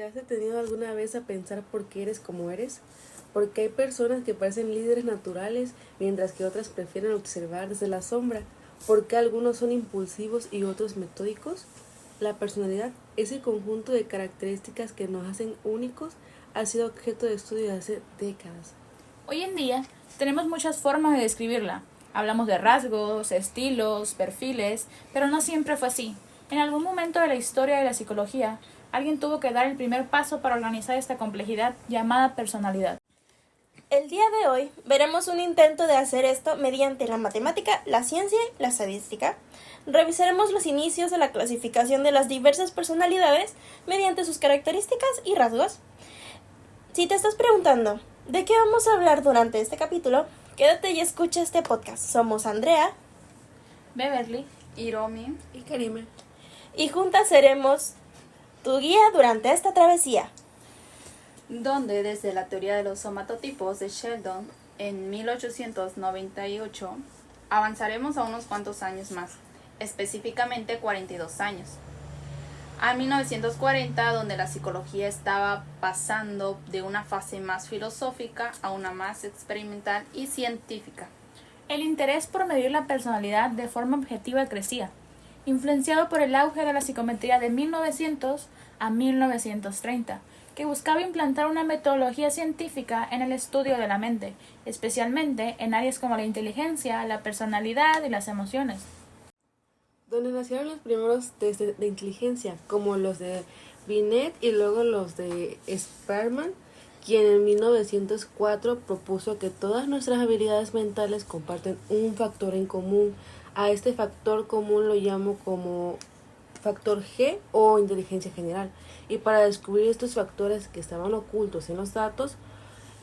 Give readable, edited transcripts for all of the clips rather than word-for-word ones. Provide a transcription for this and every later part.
¿Te has detenido alguna vez a pensar por qué eres como eres? Porque hay personas que parecen líderes naturales, mientras que otras prefieren observar desde la sombra. ¿Por qué algunos son impulsivos y otros metódicos? La personalidad, ese conjunto de características que nos hacen únicos, ha sido objeto de estudio desde hace décadas. Hoy en día tenemos muchas formas de describirla. Hablamos de rasgos, estilos, perfiles, pero no siempre fue así. En algún momento de la historia de la psicología, alguien tuvo que dar el primer paso para organizar esta complejidad llamada personalidad. El día de hoy veremos un intento de hacer esto mediante la matemática, la ciencia y la estadística. Revisaremos los inicios de la clasificación de las diversas personalidades mediante sus características y rasgos. Si te estás preguntando de qué vamos a hablar durante este capítulo, quédate y escucha este podcast. Somos Andrea Beverly, Hiromi Y Karime. y juntas seremos tu guía durante esta travesía. donde desde la teoría de los somatotipos de Sheldon en 1898 avanzaremos a unos cuantos años más, específicamente 42 años. A 1940, donde la psicología estaba pasando de una fase más filosófica a una más experimental y científica. el interés por medir la personalidad de forma objetiva crecía, influenciado por el auge de la psicometría de 1900 a 1930, que buscaba implantar una metodología científica en el estudio de la mente, especialmente en áreas como la inteligencia, la personalidad y las emociones. Donde nacieron los primeros test de inteligencia, como los de Binet y luego los de Spearman, quien en 1904 propuso que todas nuestras habilidades mentales comparten un factor en común. A este factor común lo llamo como factor G o inteligencia general. Y para descubrir estos factores que estaban ocultos en los datos,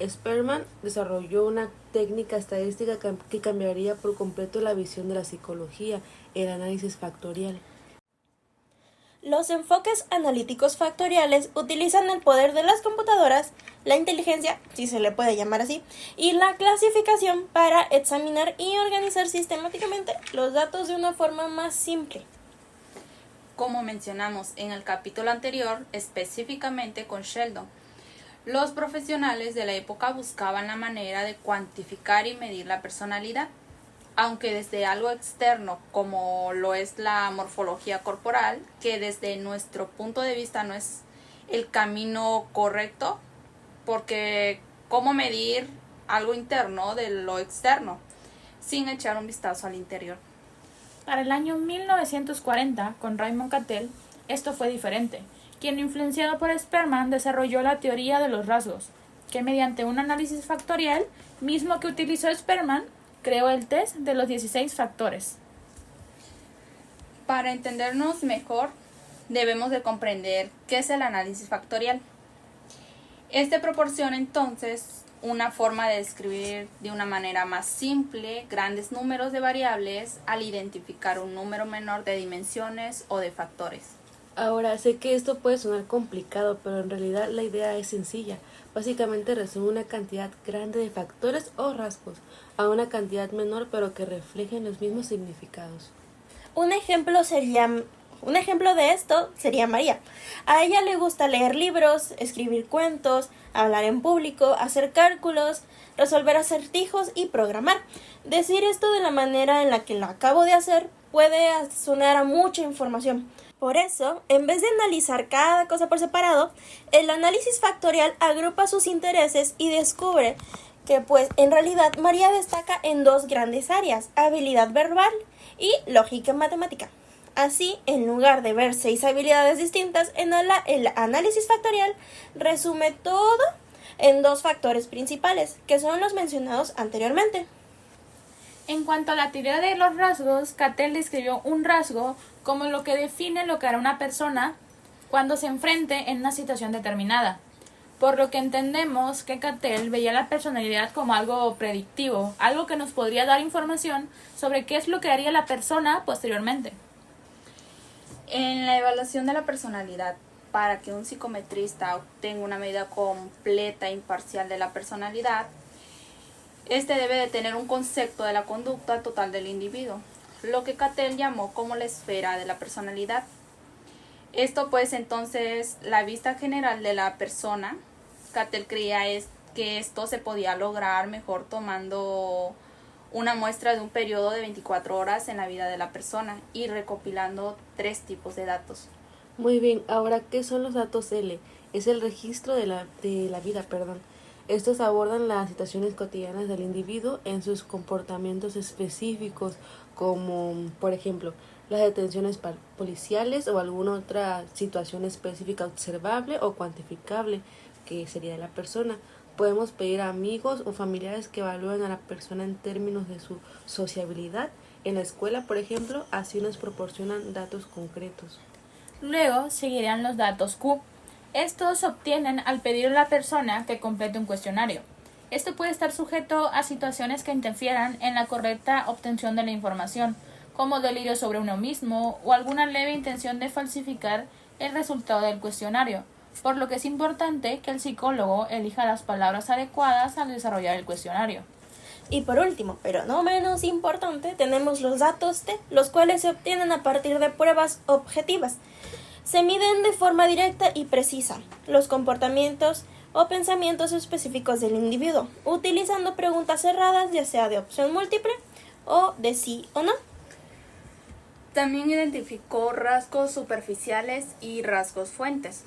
Spearman desarrolló una técnica estadística que cambiaría por completo la visión de la psicología, el análisis factorial. Los enfoques analíticos factoriales utilizan el poder de las computadoras, la inteligencia, si se le puede llamar así, y la clasificación para examinar y organizar sistemáticamente los datos de una forma más simple. Como mencionamos en el capítulo anterior, específicamente con Sheldon, los profesionales de la época buscaban la manera de cuantificar y medir la personalidad, aunque desde algo externo como lo es la morfología corporal, que desde nuestro punto de vista no es el camino correcto, porque ¿cómo medir algo interno de lo externo sin echar un vistazo al interior? Para el año 1940, con Raymond Cattell, esto fue diferente, quien influenciado por Spearman desarrolló la teoría de los rasgos, que mediante un análisis factorial, mismo que utilizó Spearman, creó el test de los 16 factores. Para entendernos mejor, debemos de comprender qué es el análisis factorial. Este proporciona entonces una forma de describir de una manera más simple grandes números de variables al identificar un número menor de dimensiones o de factores. Ahora, sé que esto puede sonar complicado, pero en realidad la idea es sencilla. Básicamente resume una cantidad grande de factores o rasgos a una cantidad menor pero que reflejen los mismos significados. Un ejemplo de esto sería María. A ella le gusta leer libros, escribir cuentos, hablar en público, hacer cálculos, resolver acertijos y programar. Decir esto de la manera en la que lo acabo de hacer puede sonar a mucha información. Por eso, en vez de analizar cada cosa por separado, el análisis factorial agrupa sus intereses y descubre que pues en realidad María destaca en dos grandes áreas, habilidad verbal y lógica matemática. Así, en lugar de ver 6 habilidades distintas, el análisis factorial resume todo en 2 factores principales, que son los mencionados anteriormente. En cuanto a la teoría de los rasgos, Cattell describió un rasgo como lo que define lo que hará una persona cuando se enfrente en una situación determinada. Por lo que entendemos que Cattell veía la personalidad como algo predictivo, algo que nos podría dar información sobre qué es lo que haría la persona posteriormente. En la evaluación de la personalidad, para que un psicometrista obtenga una medida completa e imparcial de la personalidad, este debe de tener un concepto de la conducta total del individuo, lo que Cattell llamó como la esfera de la personalidad. Esto pues entonces la vista general de la persona, Cattell creía es que esto se podía lograr mejor tomando una muestra de un periodo de 24 horas en la vida de la persona y recopilando 3 tipos de datos. Muy bien, ahora, ¿qué son los datos L? Es el registro de la vida, perdón. Estos abordan las situaciones cotidianas del individuo en sus comportamientos específicos, como, por ejemplo, las detenciones policiales o alguna otra situación específica observable o cuantificable, que sería de la persona. Podemos pedir a amigos o familiares que evalúen a la persona en términos de su sociabilidad. En la escuela, por ejemplo, así nos proporcionan datos concretos. Luego seguirían los datos Q. Estos se obtienen al pedir a la persona que complete un cuestionario. Esto puede estar sujeto a situaciones que interfieran en la correcta obtención de la información, como delirio sobre uno mismo o alguna leve intención de falsificar el resultado del cuestionario, por lo que es importante que el psicólogo elija las palabras adecuadas al desarrollar el cuestionario. Y por último, pero no menos importante, tenemos los datos T, los cuales se obtienen a partir de pruebas objetivas. Se miden de forma directa y precisa los comportamientos o pensamientos específicos del individuo, utilizando preguntas cerradas, ya sea de opción múltiple o de sí o no. También identificó rasgos superficiales y rasgos fuentes.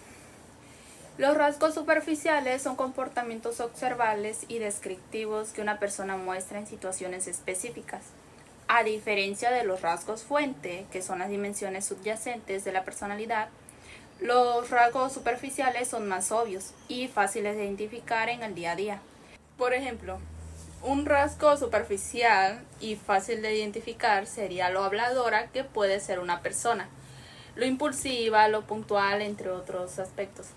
Los rasgos superficiales son comportamientos observables y descriptivos que una persona muestra en situaciones específicas, a diferencia de los rasgos fuente, que son las dimensiones subyacentes de la personalidad. Los rasgos superficiales son más obvios y fáciles de identificar en el día a día. Por ejemplo, un rasgo superficial y fácil de identificar sería lo habladora que puede ser una persona, lo impulsiva, lo puntual, entre otros aspectos.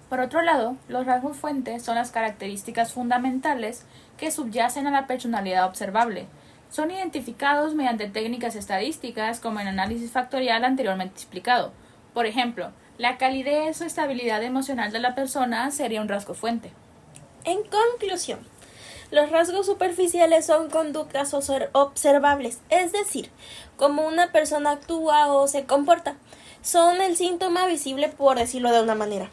Por otro lado, los rasgos fuente son las características fundamentales que subyacen a la personalidad observable. Son identificados mediante técnicas estadísticas como el análisis factorial anteriormente explicado. Por ejemplo, la calidez o estabilidad emocional de la persona sería un rasgo fuente. En conclusión, los rasgos superficiales son conductas observables, es decir, cómo una persona actúa o se comporta. Son el síntoma visible, por decirlo de una manera.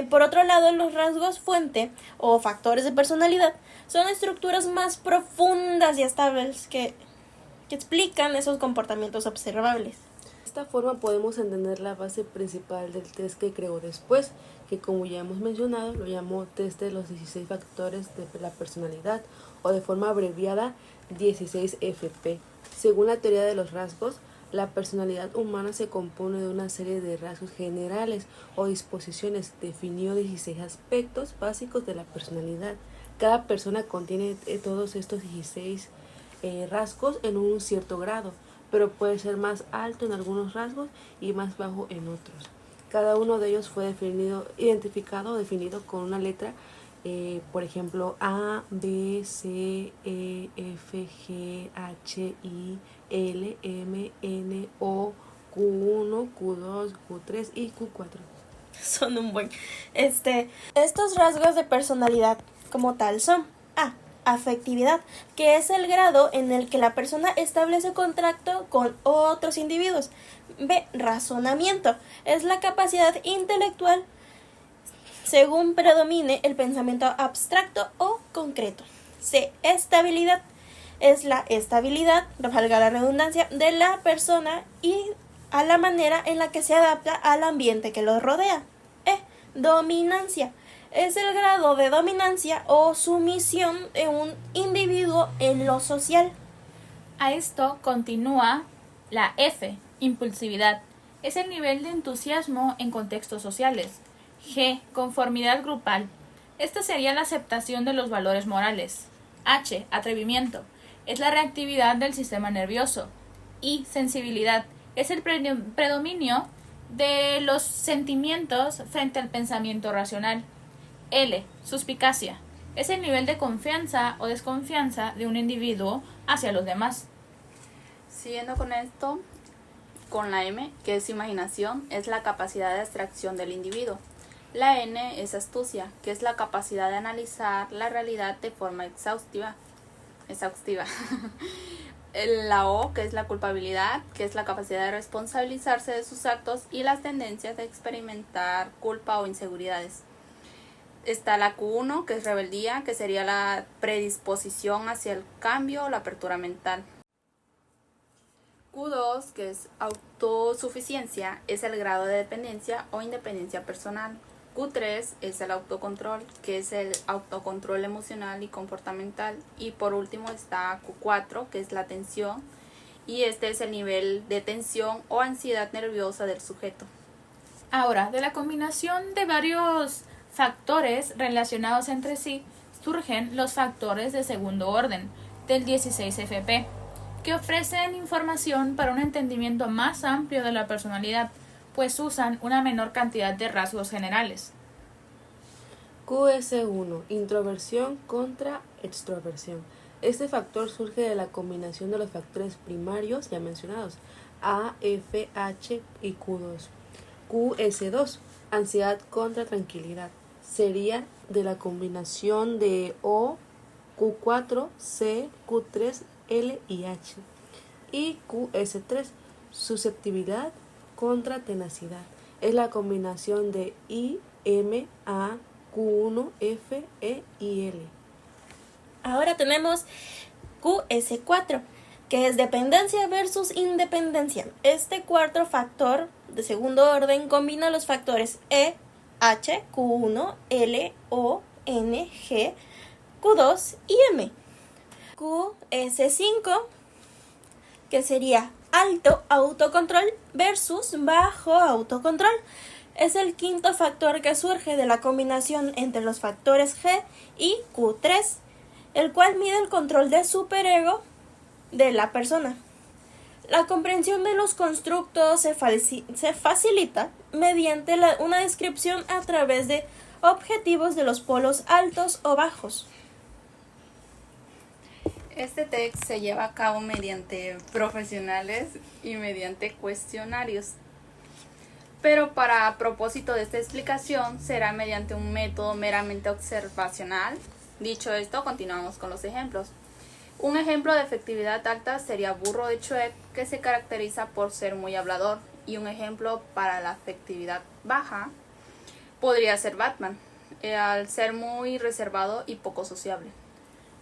Por otro lado, los rasgos fuente o factores de personalidad son estructuras más profundas y estables que explican esos comportamientos observables. De esta forma podemos entender la base principal del test que creó después, que como ya hemos mencionado, lo llamó test de los 16 factores de la personalidad, o de forma abreviada 16FP. Según la teoría de los rasgos, la personalidad humana se compone de una serie de rasgos generales o disposiciones. Definió 16 aspectos básicos de la personalidad. Cada persona contiene todos estos 16 rasgos en un cierto grado, pero puede ser más alto en algunos rasgos y más bajo en otros. Cada uno de ellos fue identificado o definido con una letra, por ejemplo, A, B, C, E, F, G, H, I, L, M, N, O, Q1, Q2, Q3 y Q4. Son un buen. Estos rasgos de personalidad como tal son A. Afectividad, que es el grado en el que la persona establece contacto con otros individuos. B. Razonamiento, es la capacidad intelectual según predomine el pensamiento abstracto o concreto. C. Estabilidad, es la estabilidad, valga la redundancia, de la persona y a la manera en la que se adapta al ambiente que lo rodea. E. Dominancia, es el grado de dominancia o sumisión de un individuo en lo social. A esto continúa la F, impulsividad. Es el nivel de entusiasmo en contextos sociales. G, conformidad grupal. Esta sería la aceptación de los valores morales. H, atrevimiento. Es la reactividad del sistema nervioso. I, sensibilidad. Es el predominio de los sentimientos frente al pensamiento racional. L, suspicacia. Es el nivel de confianza o desconfianza de un individuo hacia los demás. Siguiendo con esto, con la M, que es imaginación, es la capacidad de abstracción del individuo. La N es astucia, que es la capacidad de analizar la realidad de forma exhaustiva. La O, que es la culpabilidad, que es la capacidad de responsabilizarse de sus actos y las tendencias de experimentar culpa o inseguridades. Está la Q1, que es rebeldía, que sería la predisposición hacia el cambio o la apertura mental. Q2, que es autosuficiencia, es el grado de dependencia o independencia personal. Q3 es el autocontrol, que es el autocontrol emocional y comportamental. Y por último está Q4, que es la tensión, y este es el nivel de tensión o ansiedad nerviosa del sujeto. Ahora, de la combinación de varios factores relacionados entre sí, surgen los factores de segundo orden del 16FP, que ofrecen información para un entendimiento más amplio de la personalidad, pues usan una menor cantidad de rasgos generales. QS1. Introversión contra extroversión. Este factor surge de la combinación de los factores primarios ya mencionados, A, F, H y Q2. QS2. Ansiedad contra tranquilidad. Sería de la combinación de O, Q4, C, Q3, L y H. Y QS3. Susceptibilidad contra tenacidad. Es la combinación de I, M, A, Q1, F, E y L. Ahora tenemos QS4, que es dependencia versus independencia. Este cuarto factor de segundo orden combina los factores E, H, Q1, L, O, N, G, Q2 y M. QS5, que sería alto autocontrol versus bajo autocontrol. Es el quinto factor que surge de la combinación entre los factores G y Q3, el cual mide el control de superego de la persona. La comprensión de los constructos se facilita mediante una descripción a través de objetivos de los polos altos o bajos. Este test se lleva a cabo mediante profesionales y mediante cuestionarios. Pero para propósito de esta explicación será mediante un método meramente observacional. Dicho esto, continuamos con los ejemplos. Un ejemplo de efectividad alta sería Burro de Chueck, que se caracteriza por ser muy hablador. Y un ejemplo para la efectividad baja podría ser Batman, al ser muy reservado y poco sociable.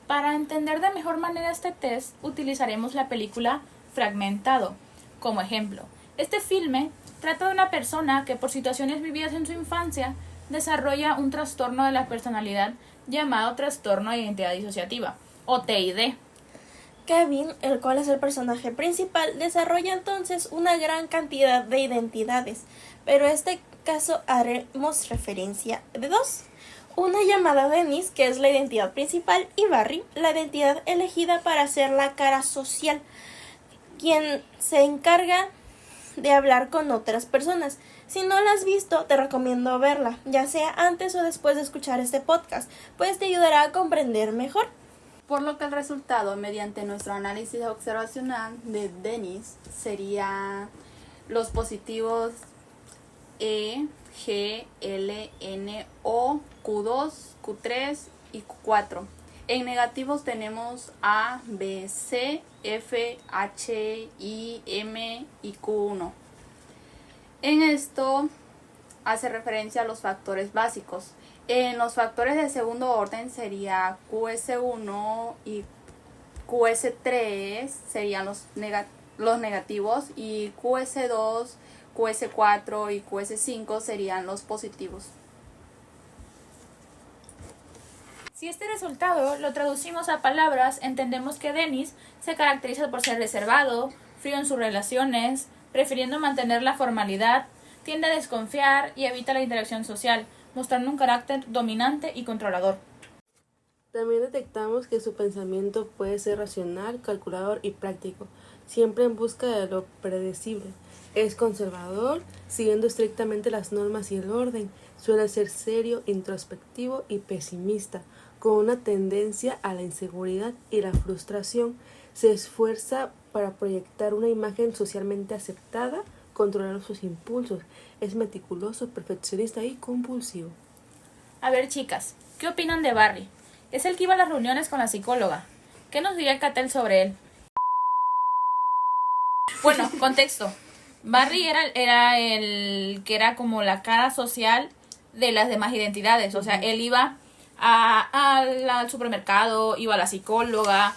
Para entender de mejor manera este test, utilizaremos la película Fragmentado como ejemplo. Este filme trata de una persona que por situaciones vividas en su infancia desarrolla un trastorno de la personalidad llamado trastorno de identidad disociativa, o TID. Kevin, el cual es el personaje principal, desarrolla entonces una gran cantidad de identidades, pero en este caso haremos referencia de dos. Una llamada Dennis, que es la identidad principal, y Barry, la identidad elegida para hacer la cara social, quien se encarga de hablar con otras personas. Si no la has visto, te recomiendo verla, ya sea antes o después de escuchar este podcast, pues te ayudará a comprender mejor. Por lo que el resultado, mediante nuestro análisis observacional de Dennis, sería los positivos E, G, L, N, O, Q2, Q3 y Q4. En negativos tenemos A, B, C, F, H, I, M y Q1. En esto hace referencia a los factores básicos. En los factores de segundo orden sería QS1 y QS3 serían los negativos, y QS2, QS4 y QS5 serían los positivos. Si este resultado lo traducimos a palabras, entendemos que Dennis se caracteriza por ser reservado, frío en sus relaciones, prefiriendo mantener la formalidad, tiende a desconfiar y evita la interacción social, mostrando un carácter dominante y controlador. También detectamos que su pensamiento puede ser racional, calculador y práctico, siempre en busca de lo predecible. Es conservador, siguiendo estrictamente las normas y el orden. Suele ser serio, introspectivo y pesimista, con una tendencia a la inseguridad y la frustración. Se esfuerza para proyectar una imagen socialmente aceptada, controlar sus impulsos. Es meticuloso, perfeccionista y compulsivo. A ver, chicas, ¿qué opinan de Barry? Es el que iba a las reuniones con la psicóloga. ¿Qué nos diría Catel sobre él? Bueno, contexto. Barry era el que era como la cara social de las demás identidades. O sea, él iba al supermercado, iba a la psicóloga,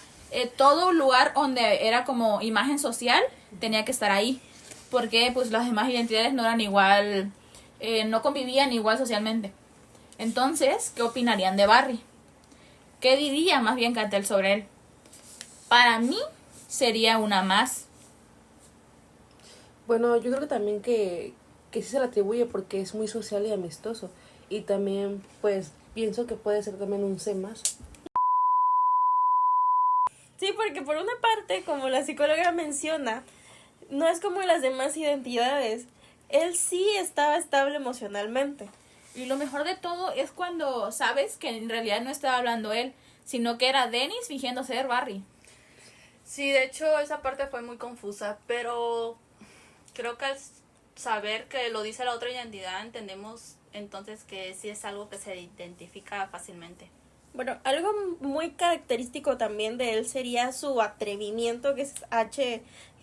todo lugar donde era como imagen social tenía que estar ahí. Porque pues las demás identidades no eran igual, no convivían igual socialmente. Entonces, ¿qué opinarían de Barry? ¿Qué diría más bien Cattell sobre él? Para mí sería una más. Bueno, yo creo que también que sí se le atribuye porque es muy social y amistoso. Y también, pues, pienso que puede ser también un C más. Sí, porque por una parte, como la psicóloga menciona, no es como las demás identidades. Él sí estaba estable emocionalmente. Y lo mejor de todo es cuando sabes que en realidad no estaba hablando él, sino que era Dennis fingiendo ser Barry. Sí, de hecho esa parte fue muy confusa, pero creo que al saber que lo dice la otra identidad entendemos entonces que sí es algo que se identifica fácilmente. Bueno, algo muy característico también de él sería su atrevimiento, que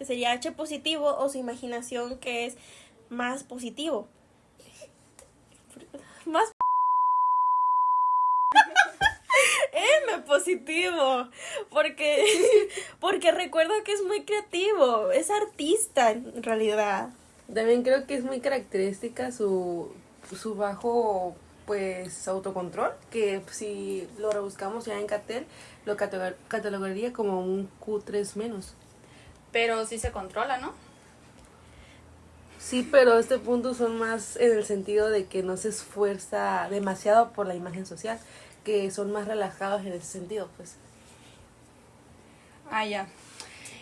sería H positivo, o su imaginación, que es más positivo. Más M positivo, porque recuerdo que es muy creativo, es artista en realidad. También creo que es muy característica su bajo, pues, autocontrol, que si lo rebuscamos ya en Cattell, lo catalogaría como un Q3 menos. Pero sí se controla, ¿no? Sí, pero este punto son más en el sentido de que no se esfuerza demasiado por la imagen social, que son más relajados en ese sentido, pues. Ah, ya.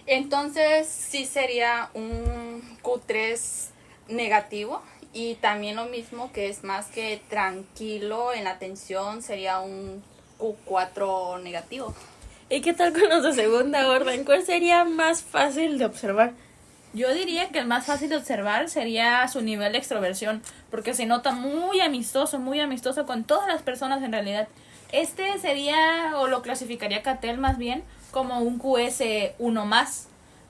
Entonces sí sería un Q3 negativo y también lo mismo que es más que tranquilo en la atención sería un Q4 negativo. ¿Y qué tal con los de segunda orden? ¿Cuál sería más fácil de observar? Yo diría que el más fácil de observar sería su nivel de extroversión, porque se nota muy amistoso con todas las personas en realidad. Este sería, o lo clasificaría Cattell más bien, como un QS1 más.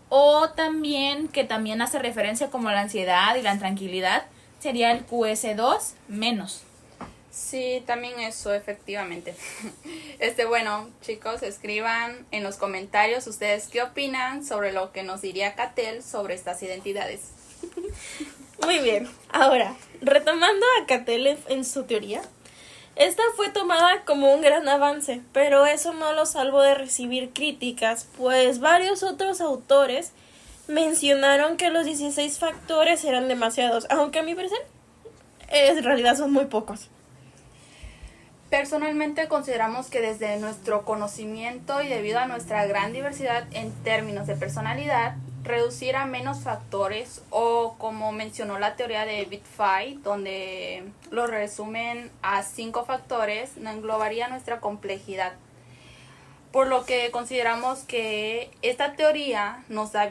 O también, que también hace referencia como a la ansiedad y la intranquilidad, sería el QS2 menos. Sí, también eso, efectivamente. Bueno, chicos, escriban en los comentarios ustedes qué opinan sobre lo que nos diría Cattell sobre estas identidades. Muy bien, ahora, retomando a Cattell en su teoría, esta fue tomada como un gran avance, pero eso no lo salvó de recibir críticas, pues varios otros autores mencionaron que los 16 factores eran demasiados, aunque a mi parecer en realidad son muy pocos. Personalmente consideramos que desde nuestro conocimiento y debido a nuestra gran diversidad en términos de personalidad, reducir a menos factores o como mencionó la teoría de Bitfy, donde lo resumen a 5 factores, no englobaría nuestra complejidad. Por lo que consideramos que esta teoría nos da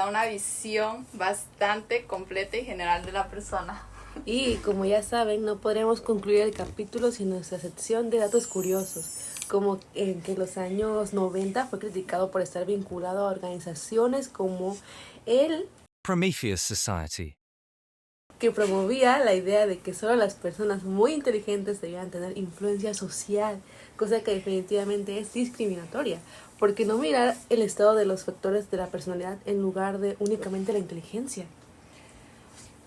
una visión bastante completa y general de la persona. Y como ya saben, no podremos concluir el capítulo sin nuestra sección de datos curiosos, como en que en los años 90 fue criticado por estar vinculado a organizaciones como el Prometheus Society, que promovía la idea de que solo las personas muy inteligentes debían tener influencia social, cosa que definitivamente es discriminatoria, porque no mirar el estado de los factores de la personalidad en lugar de únicamente la inteligencia.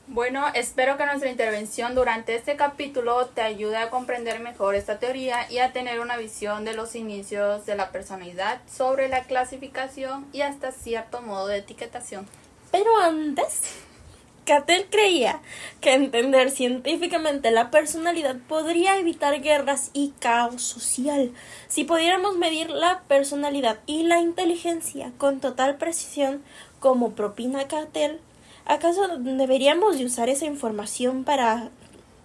Bueno, espero que nuestra intervención durante este capítulo te ayude a comprender mejor esta teoría y a tener una visión de los inicios de la personalidad sobre la clasificación y hasta cierto modo de etiquetación. Pero antes, Cattell creía que entender científicamente la personalidad podría evitar guerras y caos social. Si pudiéramos medir la personalidad y la inteligencia con total precisión, como propina Cattell, ¿acaso deberíamos de usar esa información para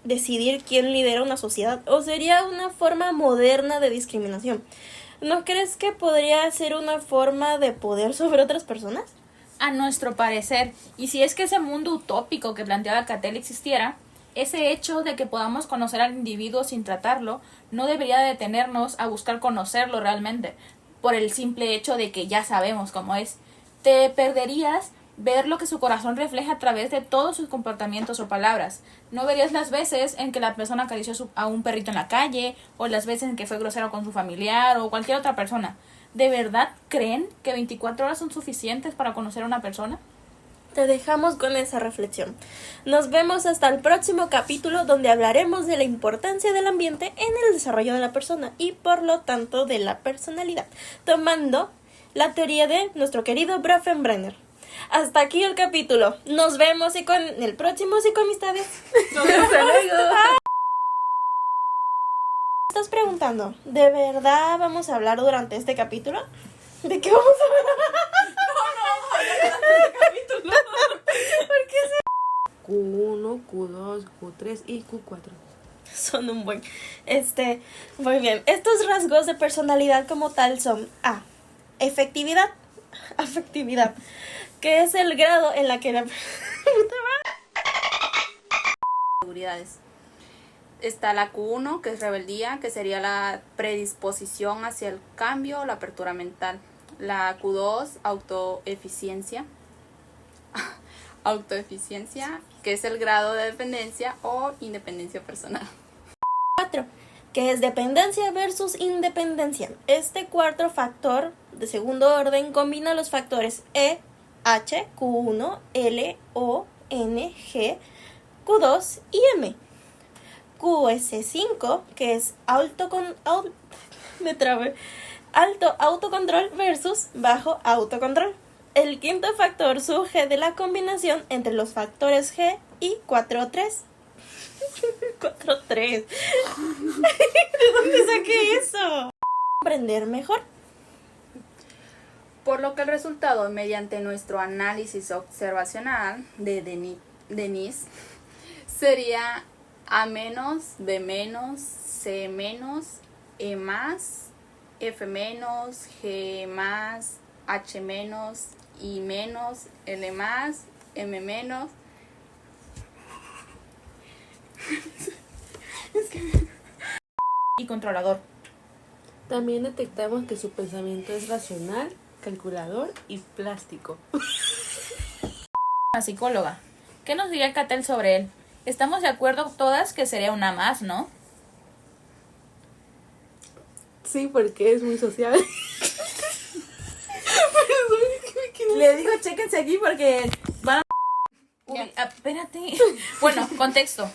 decidir quién lidera una sociedad? ¿O sería una forma moderna de discriminación? ¿No crees que podría ser una forma de poder sobre otras personas? A nuestro parecer, y si es que ese mundo utópico que planteaba Cattell existiera, ese hecho de que podamos conocer al individuo sin tratarlo no debería detenernos a buscar conocerlo realmente, por el simple hecho de que ya sabemos cómo es. te perderías ver lo que su corazón refleja a través de todos sus comportamientos o palabras. No verías las veces en que la persona acarició a un perrito en la calle, o las veces en que fue grosero con su familiar o cualquier otra persona. ¿De verdad creen que 24 horas son suficientes para conocer a una persona? Te dejamos con esa reflexión. Nos vemos hasta el próximo capítulo, donde hablaremos de la importancia del ambiente en el desarrollo de la persona y por lo tanto de la personalidad, tomando la teoría de nuestro querido Bronfenbrenner. Hasta aquí el capítulo. Nos vemos y con el próximo Psicoamistades. Hasta luego. Estás preguntando, ¿de verdad vamos a hablar durante este capítulo? ¿De qué vamos a hablar? Q1, Q2, Q3 y Q4. Son un buen. Muy bien. Estos rasgos de personalidad como tal son A. Efectividad. Afectividad. Que es el grado en la que la... Seguridades. Está la Q1, que es rebeldía, que sería la predisposición hacia el cambio o la apertura mental. La Q2, autoeficiencia. Autoeficiencia, que es el grado de dependencia o independencia personal. 4, que es dependencia versus independencia. Este cuarto factor de segundo orden combina los factores E, H, Q1, L, O, N, G, Q2 y M. QS5, que es alto autocontrol versus bajo autocontrol. El quinto factor surge de la combinación entre los factores G y 4-3. 4-3. ¿De dónde saqué eso? Comprender mejor. Por lo que el resultado, mediante nuestro análisis observacional de Denis, sería A menos, B menos, C menos, E más, F menos, G más, H menos, I menos, L más, M menos. Y controlador. También detectamos que su pensamiento es racional, calculador y plástico. La psicóloga. ¿Qué nos diría Cattell sobre él? Estamos de acuerdo todas que sería una más, ¿no? Sí, porque es muy sociable. Le digo, chéquense aquí porque van a... Uy, espérate. Bueno, contexto.